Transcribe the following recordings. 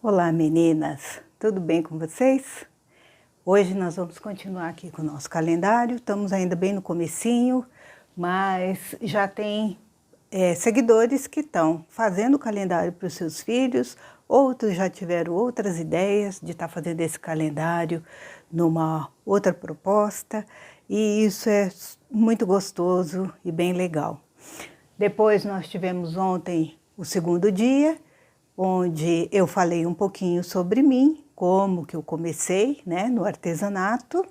Olá meninas, tudo bem com vocês? Hoje nós vamos continuar aqui com o nosso calendário, estamos ainda bem no comecinho, mas já tem seguidores que estão fazendo o calendário para os seus filhos, outros já tiveram outras ideias de estar fazendo esse calendário numa outra proposta, e isso é muito gostoso e bem legal. Depois nós tivemos ontem o segundo dia, onde eu falei um pouquinho sobre mim, como que eu comecei, né, no artesanato,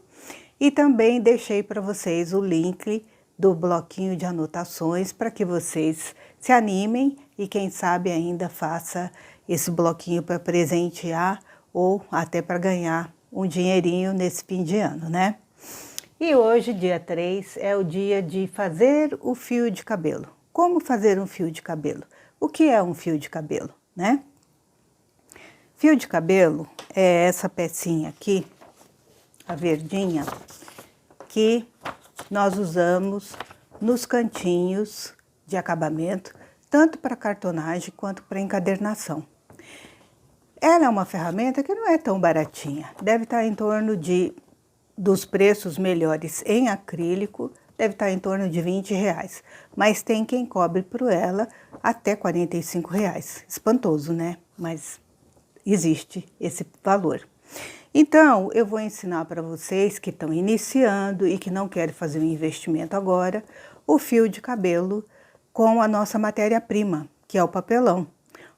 e também deixei para vocês o link do bloquinho de anotações para que vocês se animem e quem sabe ainda faça esse bloquinho para presentear ou até para ganhar um dinheirinho nesse fim de ano, né? E hoje, dia 3, é o dia de fazer o fio de cabelo. Como fazer um fio de cabelo? O que é um fio de cabelo, né? Fio de cabelo é essa pecinha aqui, a verdinha, que nós usamos nos cantinhos de acabamento, tanto para cartonagem quanto para encadernação. Ela é uma ferramenta que não é tão baratinha, deve estar em torno dos preços melhores em acrílico, deve estar em torno de R$20, mas tem quem cobre por ela até R$45. Espantoso, né? Mas existe esse valor. Então, eu vou ensinar para vocês que estão iniciando e que não querem fazer um investimento agora, o fio de cabelo com a nossa matéria-prima, que é o papelão.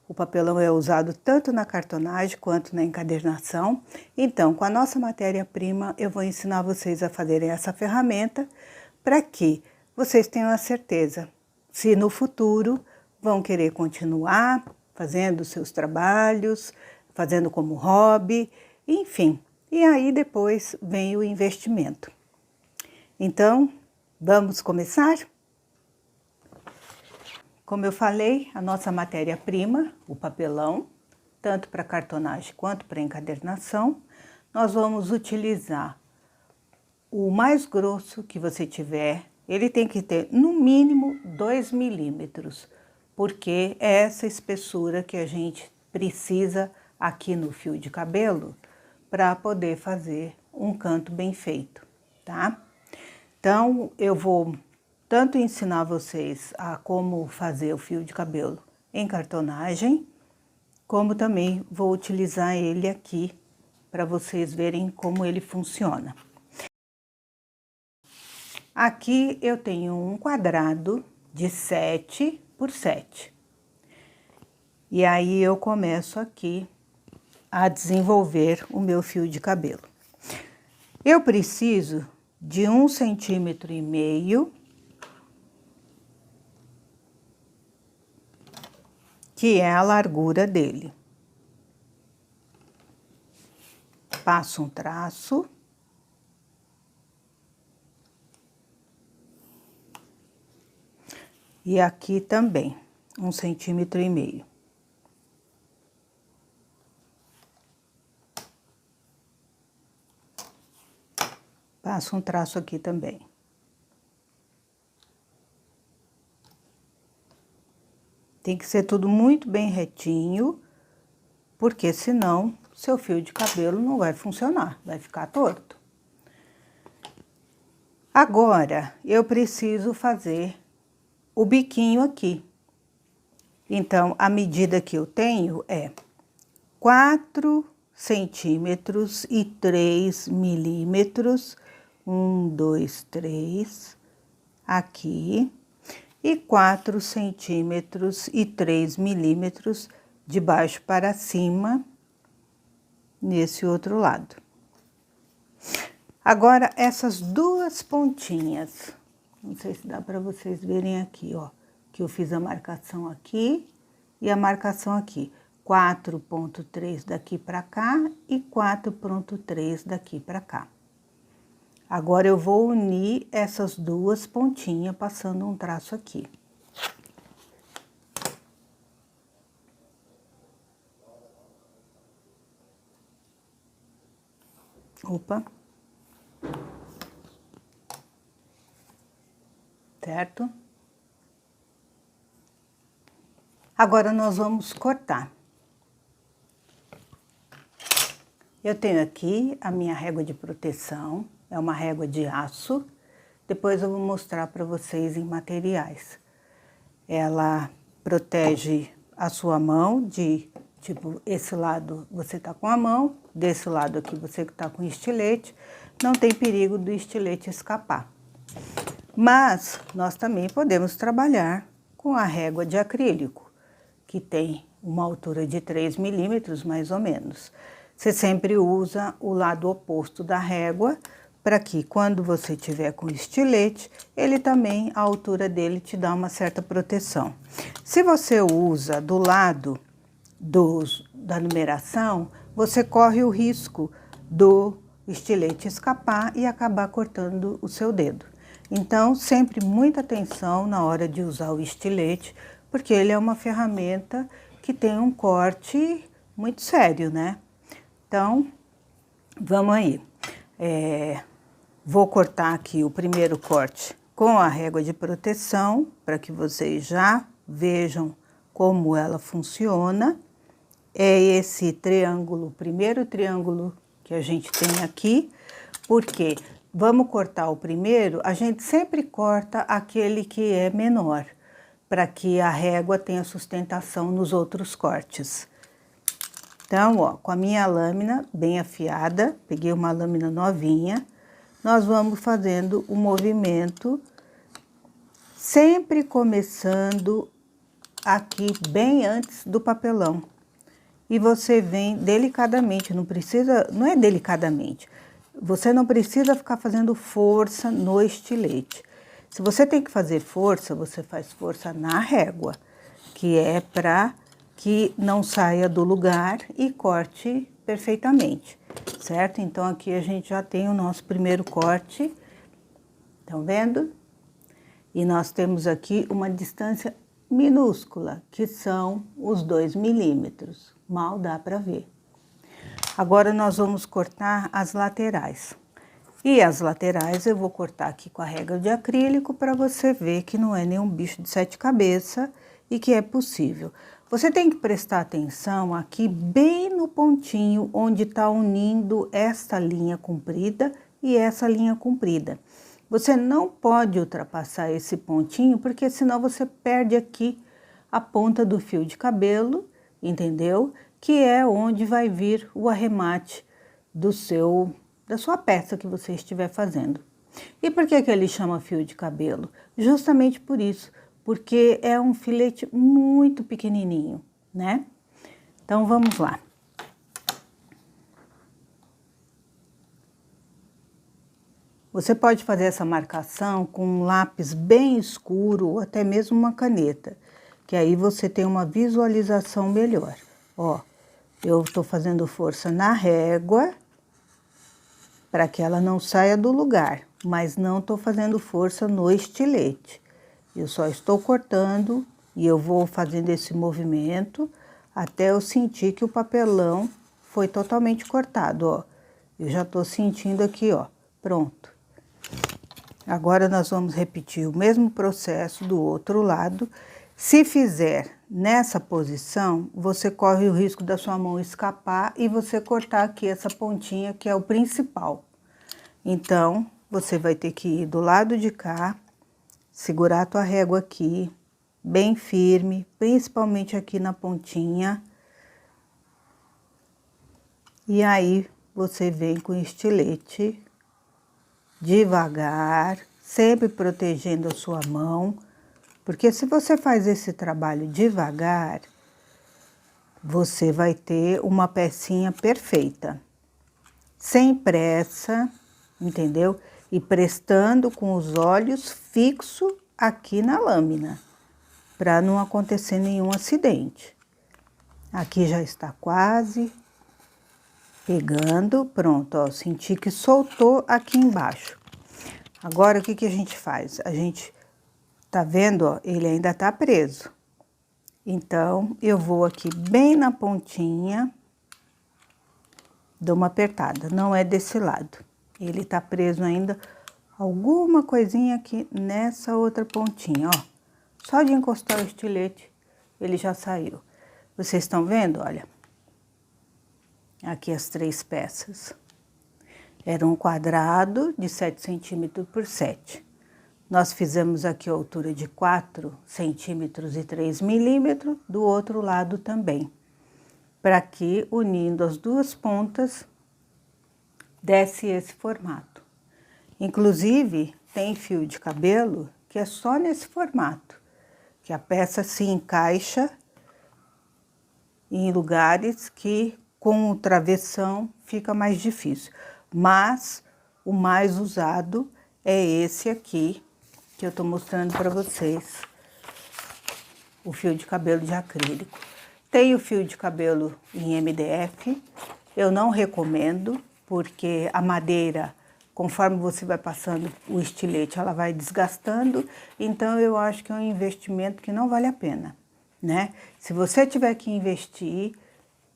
O papelão é usado tanto na cartonagem quanto na encadernação. Então, com a nossa matéria-prima, eu vou ensinar vocês a fazerem essa ferramenta para que vocês tenham a certeza se no futuro vão querer continuar fazendo seus trabalhos, fazendo como hobby, enfim. E aí depois vem o investimento. Então, vamos começar? Como eu falei, a nossa matéria-prima, o papelão, tanto para cartonagem quanto para encadernação, nós vamos utilizar o mais grosso que você tiver. Ele tem que ter no mínimo 2 milímetros, porque é essa espessura que a gente precisa aqui no fio de cabelo para poder fazer um canto bem feito, tá? Então, eu vou tanto ensinar vocês a como fazer o fio de cabelo em cartonagem, como também vou utilizar ele aqui para vocês verem como ele funciona. Aqui eu tenho um quadrado de 7 por 7. E aí eu começo aqui a desenvolver o meu fio de cabelo. Eu preciso de 1,5 centímetros, que é a largura dele. Passo um traço. E aqui também, 1,5 centímetros. Passo um traço aqui também. Tem que ser tudo muito bem retinho, porque senão seu fio de cabelo não vai funcionar, vai ficar torto. Agora, eu preciso fazer o biquinho aqui. Então, a medida que eu tenho é 4 centímetros e 3 milímetros. 1, 2, 3, aqui. E 4 centímetros e 3 milímetros de baixo para cima, nesse outro lado. Agora, essas duas pontinhas, não sei se dá para vocês verem aqui, ó, que eu fiz a marcação aqui e a marcação aqui. 4,3 daqui para cá e 4,3 daqui para cá. Agora, eu vou unir essas duas pontinhas, passando um traço aqui. Opa. Certo? Agora, nós vamos cortar. Eu tenho aqui a minha régua de proteção, é uma régua de aço. Depois eu vou mostrar para vocês em materiais. Ela protege a sua mão de, tipo, esse lado você tá com a mão, desse lado aqui você que tá com o estilete, não tem perigo do estilete escapar. Mas nós também podemos trabalhar com a régua de acrílico, que tem uma altura de 3 milímetros, mais ou menos. Você sempre usa o lado oposto da régua, para que quando você tiver com o estilete, ele também, a altura dele te dá uma certa proteção. Se você usa do lado da numeração, você corre o risco do estilete escapar e acabar cortando o seu dedo. Então, sempre muita atenção na hora de usar o estilete, porque ele é uma ferramenta que tem um corte muito sério, né? Então, vamos aí. Vou cortar aqui o primeiro corte com a régua de proteção, para que vocês já vejam como ela funciona. É esse triângulo, o primeiro triângulo que a gente tem aqui, porque vamos cortar o primeiro, a gente sempre corta aquele que é menor, para que a régua tenha sustentação nos outros cortes. Então, ó, com a minha lâmina bem afiada, peguei uma lâmina novinha, nós vamos fazendo o movimento, sempre começando aqui bem antes do papelão. E você vem delicadamente, não é delicadamente, você não precisa ficar fazendo força no estilete. Se você tem que fazer força, você faz força na régua, que é para que não saia do lugar e corte perfeitamente, certo? Então, aqui a gente já tem o nosso primeiro corte, estão vendo? E nós temos aqui uma distância minúscula, que são os 2 milímetros, mal dá para ver. Agora, nós vamos cortar as laterais. E as laterais eu vou cortar aqui com a régua de acrílico para você ver que não é nenhum bicho de 7 cabeças e que é possível. Você tem que prestar atenção aqui bem no pontinho onde está unindo esta linha comprida e essa linha comprida. Você não pode ultrapassar esse pontinho, porque senão você perde aqui a ponta do fio de cabelo, entendeu? Que é onde vai vir o arremate da sua peça que você estiver fazendo. E por que ele chama fio de cabelo? Justamente por isso, porque é um filete muito pequenininho, né? Então, vamos lá. Você pode fazer essa marcação com um lápis bem escuro ou até mesmo uma caneta, que aí você tem uma visualização melhor. Ó, eu estou fazendo força na régua para que ela não saia do lugar, mas não estou fazendo força no estilete. Eu só estou cortando e eu vou fazendo esse movimento até eu sentir que o papelão foi totalmente cortado, ó. Eu já estou sentindo aqui, ó, pronto. Agora, nós vamos repetir o mesmo processo do outro lado. Se fizer nessa posição, você corre o risco da sua mão escapar e você cortar aqui essa pontinha, que é o principal. Então, você vai ter que ir do lado de cá, segurar a tua régua aqui, bem firme, principalmente aqui na pontinha. E aí, você vem com o estilete devagar, sempre protegendo a sua mão, porque se você faz esse trabalho devagar, você vai ter uma pecinha perfeita, sem pressa, entendeu? E prestando com os olhos fixos aqui na lâmina, para não acontecer nenhum acidente. Aqui já está quase pegando, pronto, ó, senti que soltou aqui embaixo. Agora, o que que a gente faz? A gente, tá vendo, ó, ele ainda tá preso. Então, eu vou aqui bem na pontinha, dou uma apertada, não é desse lado. Ele tá preso ainda, alguma coisinha aqui nessa outra pontinha, ó. Só de encostar o estilete, ele já saiu. Vocês estão vendo? Olha. aqui as 3 peças. Era um quadrado de 7 centímetros por 7. Nós fizemos aqui a altura de 4 centímetros e 3 milímetros, do outro lado também. Para que, unindo as duas pontas, desse esse formato. Inclusive, tem fio de cabelo que é só nesse formato, que a peça se encaixa em lugares que com o travessão fica mais difícil. Mas o mais usado é esse aqui, que eu tô mostrando para vocês, o fio de cabelo de acrílico. Tem o fio de cabelo em MDF, eu não recomendo, porque a madeira, conforme você vai passando o estilete, ela vai desgastando, então eu acho que é um investimento que não vale a pena, né? Se você tiver que investir,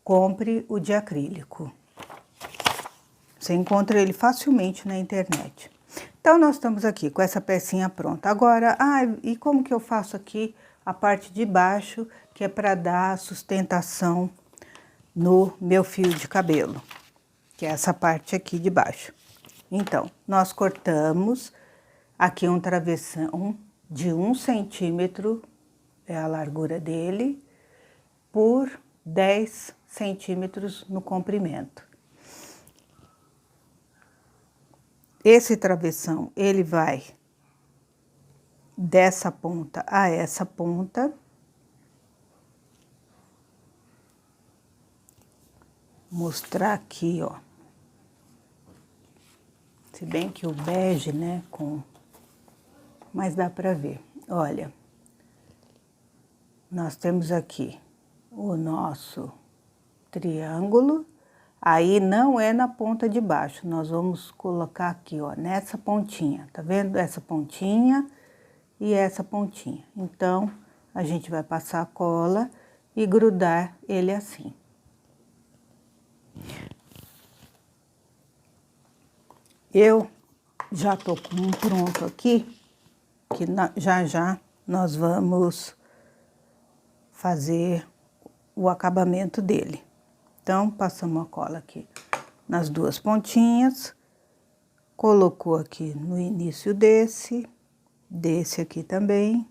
compre o de acrílico. Você encontra ele facilmente na internet. Então, nós estamos aqui com essa pecinha pronta. Agora, e como que eu faço aqui a parte de baixo, que é para dar sustentação no meu fio de cabelo, que é essa parte aqui de baixo. Então, nós cortamos aqui um travessão de 1 centímetro, é a largura dele, por 10 centímetros no comprimento. Esse travessão, ele vai dessa ponta a essa ponta. Mostrar aqui, ó. Se bem que o bege, né, mas dá pra ver. Olha, nós temos aqui o nosso triângulo. Aí não é na ponta de baixo, nós vamos colocar aqui, ó, nessa pontinha, tá vendo? Essa pontinha e essa pontinha. Então, a gente vai passar a cola e grudar ele assim. Eu já tô com um pronto aqui, que já nós vamos fazer o acabamento dele. Então, passamos a cola aqui nas duas pontinhas, colocou aqui no início desse aqui também.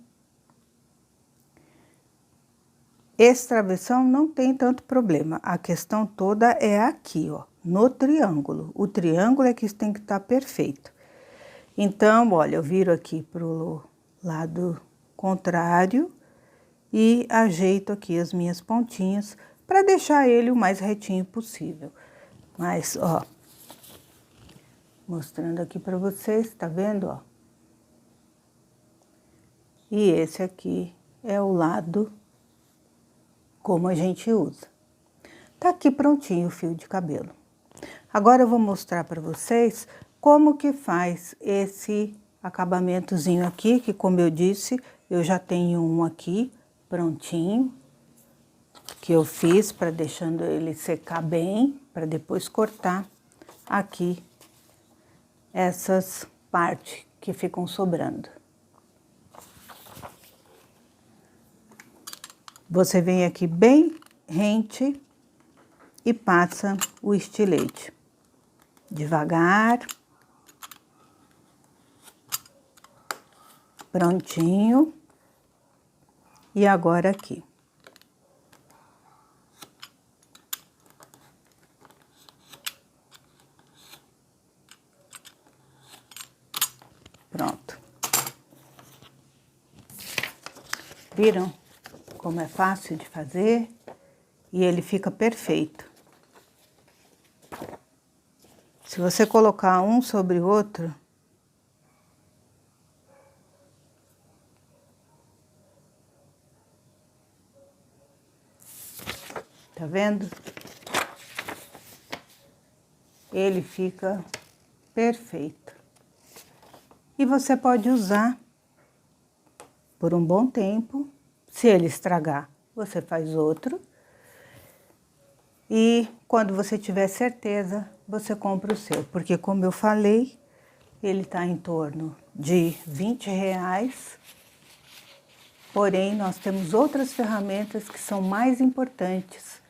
Esse travessão não tem tanto problema, a questão toda é aqui, ó, no triângulo. O triângulo é que tem que estar perfeito. Então, olha, eu viro aqui pro lado contrário e ajeito aqui as minhas pontinhas, para deixar ele o mais retinho possível. Mas, ó, mostrando aqui para vocês, tá vendo, ó? E esse aqui é o lado como a gente usa. Tá aqui prontinho o fio de cabelo. Agora eu vou mostrar para vocês como que faz esse acabamentozinho aqui, que como eu disse, eu já tenho um aqui prontinho, que eu fiz para deixando ele secar bem, para depois cortar aqui essas partes que ficam sobrando. Você vem aqui bem rente e passa o estilete. Devagar. Prontinho. E agora aqui. Pronto. Viram como é fácil de fazer? E ele fica perfeito. Se você colocar um sobre o outro, tá vendo? Ele fica perfeito. E você pode usar por um bom tempo. Se ele estragar, você faz outro. E quando você tiver certeza, você compra o seu. Porque, como eu falei, ele está em torno de R$20. Porém, nós temos outras ferramentas que são mais importantes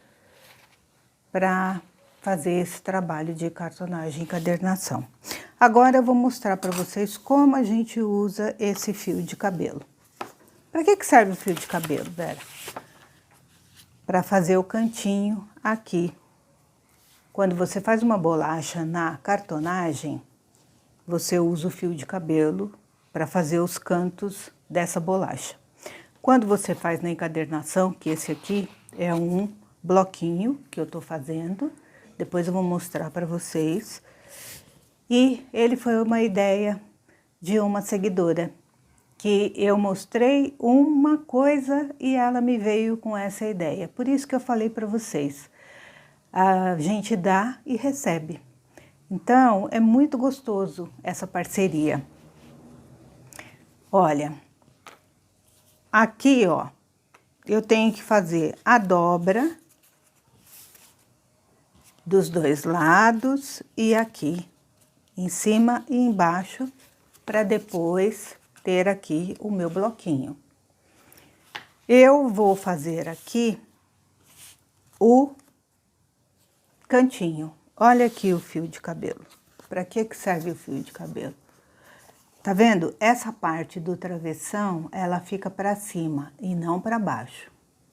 para fazer esse trabalho de cartonagem e encadernação. Agora eu vou mostrar para vocês como a gente usa esse fio de cabelo. Para que serve o fio de cabelo, Vera? Para fazer o cantinho aqui. Quando você faz uma bolacha na cartonagem, você usa o fio de cabelo para fazer os cantos dessa bolacha. Quando você faz na encadernação, que esse aqui é um bloquinho que eu estou fazendo, depois eu vou mostrar para vocês. E ele foi uma ideia de uma seguidora, que eu mostrei uma coisa e ela me veio com essa ideia. Por isso que eu falei para vocês, a gente dá e recebe. Então, é muito gostoso essa parceria. Olha, aqui, ó, eu tenho que fazer a dobra dos dois lados e aqui, em cima e embaixo, para depois ter aqui o meu bloquinho. Eu vou fazer aqui o cantinho. Olha aqui o fio de cabelo. Para que serve o fio de cabelo? Tá vendo? Essa parte do travessão, ela fica para cima e não para baixo.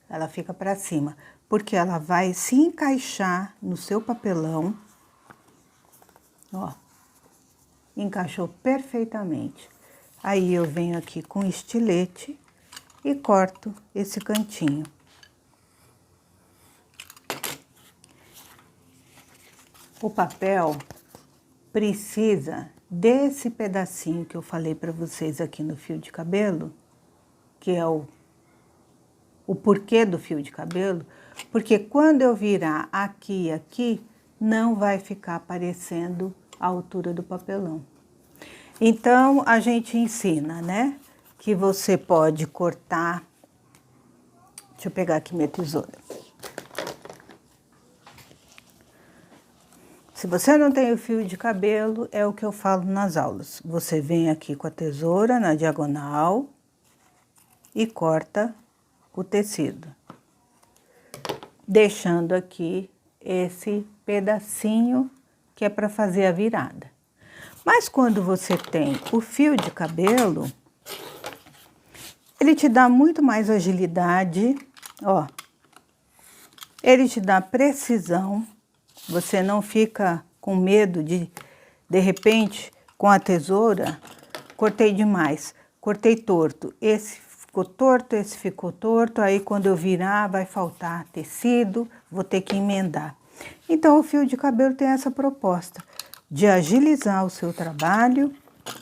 Ela fica para cima, porque ela vai se encaixar no seu papelão. Ó, encaixou perfeitamente. Aí eu venho aqui com estilete e corto esse cantinho. O papel precisa desse pedacinho que eu falei para vocês aqui no fio de cabelo, que é o porquê do fio de cabelo, porque quando eu virar aqui e aqui, não vai ficar aparecendo a altura do papelão. Então, a gente ensina, né, que você pode cortar. Deixa eu pegar aqui minha tesoura. Se você não tem o fio de cabelo, é o que eu falo nas aulas. Você vem aqui com a tesoura na diagonal e corta o tecido, deixando aqui esse pedacinho que é para fazer a virada. Mas quando você tem o fio de cabelo, ele te dá muito mais agilidade, ó. Ele te dá precisão. Você não fica com medo de repente, com a tesoura, cortei demais, cortei torto. Esse ficou torto, esse ficou torto, aí quando eu virar vai faltar tecido, vou ter que emendar. Então, o fio de cabelo tem essa proposta de agilizar o seu trabalho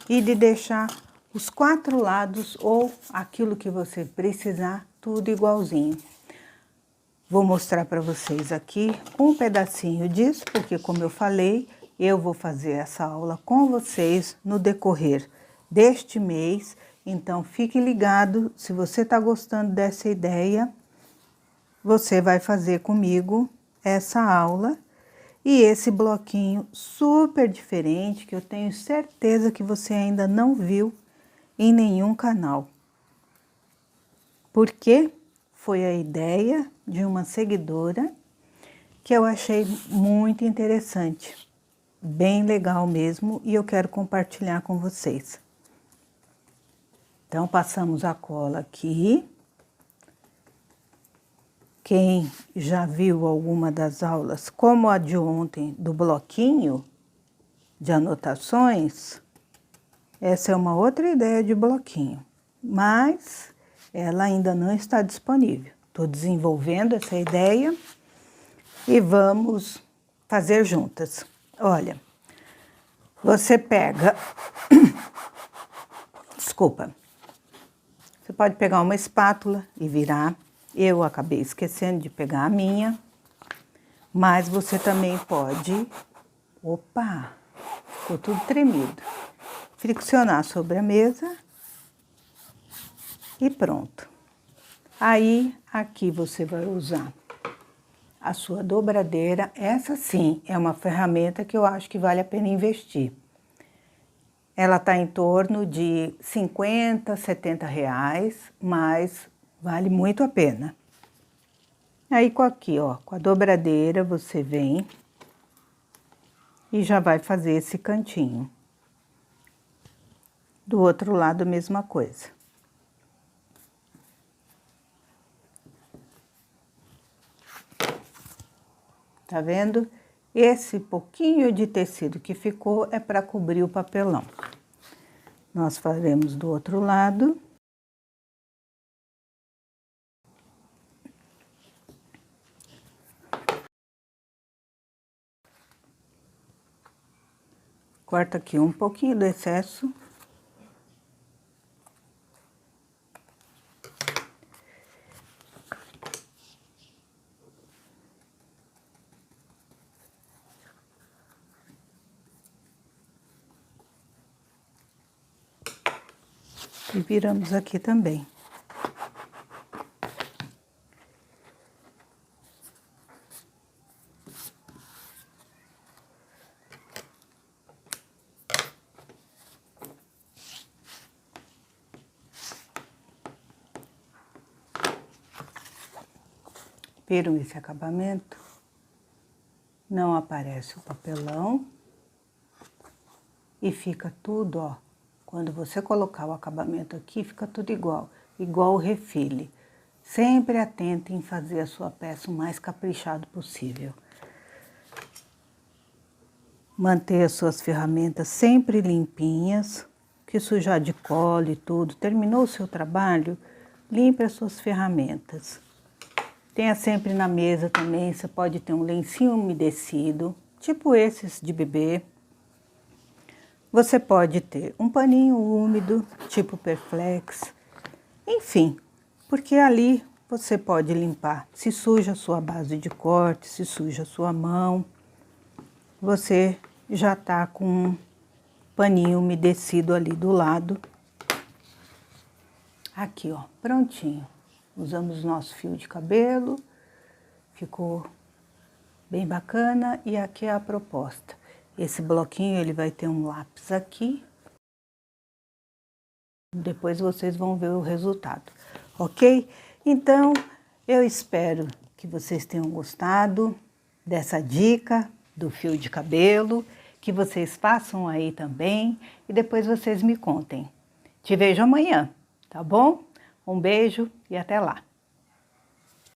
e de deixar os 4 lados ou aquilo que você precisar, tudo igualzinho. Vou mostrar para vocês aqui um pedacinho disso, porque como eu falei, eu vou fazer essa aula com vocês no decorrer deste mês. Então, fique ligado, se você está gostando dessa ideia, você vai fazer comigo essa aula. E esse bloquinho super diferente, que eu tenho certeza que você ainda não viu em nenhum canal. Por quê? Foi a ideia de uma seguidora que eu achei muito interessante, bem legal mesmo, e eu quero compartilhar com vocês. Então, passamos a cola aqui. Quem já viu alguma das aulas, como a de ontem, do bloquinho de anotações, essa é uma outra ideia de bloquinho, mas ela ainda não está disponível. Estou desenvolvendo essa ideia e vamos fazer juntas. Olha, você pega, desculpa, você pode pegar uma espátula e virar. Eu acabei esquecendo de pegar a minha, mas você também pode, opa, ficou tudo tremido, friccionar sobre a mesa e pronto. Aí, aqui você vai usar a sua dobradeira. Essa sim é uma ferramenta que eu acho que vale a pena investir. Ela está em torno de 50, 70 reais, mas vale muito a pena. Aí, aqui, ó, com a dobradeira, você vem e já vai fazer esse cantinho. Do outro lado, a mesma coisa. Tá vendo? Esse pouquinho de tecido que ficou é para cobrir o papelão. Nós faremos do outro lado. Corta aqui um pouquinho do excesso. E viramos aqui também. Viram esse acabamento? Não aparece o papelão. E fica tudo, ó. Quando você colocar o acabamento aqui, fica tudo igual. Igual o refile. Sempre atente em fazer a sua peça o mais caprichado possível. Manter as suas ferramentas sempre limpinhas. Que sujar de cola e tudo. Terminou o seu trabalho? Limpe as suas ferramentas. Tenha sempre na mesa também, você pode ter um lencinho umedecido, tipo esses de bebê. Você pode ter um paninho úmido, tipo Perflex. Enfim, porque ali você pode limpar. Se suja a sua base de corte, se suja a sua mão, você já tá com um paninho umedecido ali do lado. Aqui, ó, prontinho. Usamos nosso fio de cabelo, ficou bem bacana e aqui é a proposta. Esse bloquinho, ele vai ter um lápis aqui. Depois vocês vão ver o resultado, ok? Então, eu espero que vocês tenham gostado dessa dica do fio de cabelo, que vocês façam aí também e depois vocês me contem. Te vejo amanhã, tá bom? Um beijo e até lá!